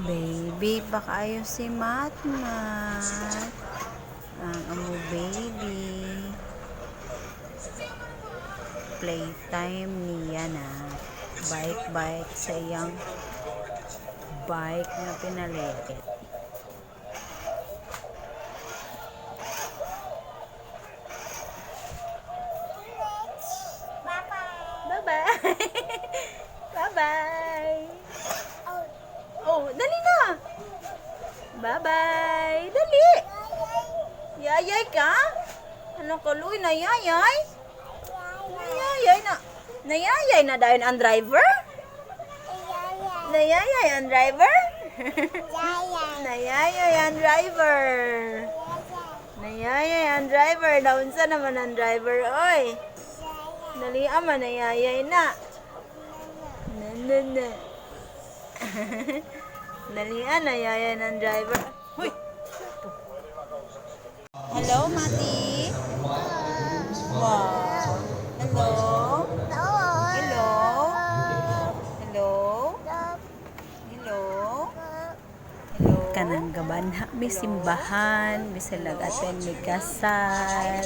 Baby, baka ayaw si Matmat. Ang amo baby. Playtime niya na. Bike sa iyang bike na pinalit. Bye-bye. Bye-bye. Oh, dali na. Bye-bye. Dali. Yayay ka? Ano ka, Luy? Nayayay? Nayayay na. Nayayay na dahil ang driver? Nayayay ang driver? Nayayay ang driver. Nayayay ang driver. Naunsa naman ang driver, oy. Dali ama, nayayay na. Na. Dalian, nayayay ng driver. Huy! Hello, Mati. Wow. Hello. Hello. Hello. Hello. Hello. Kanang gabanha, bisimbahan, bisalag aten mi kasal.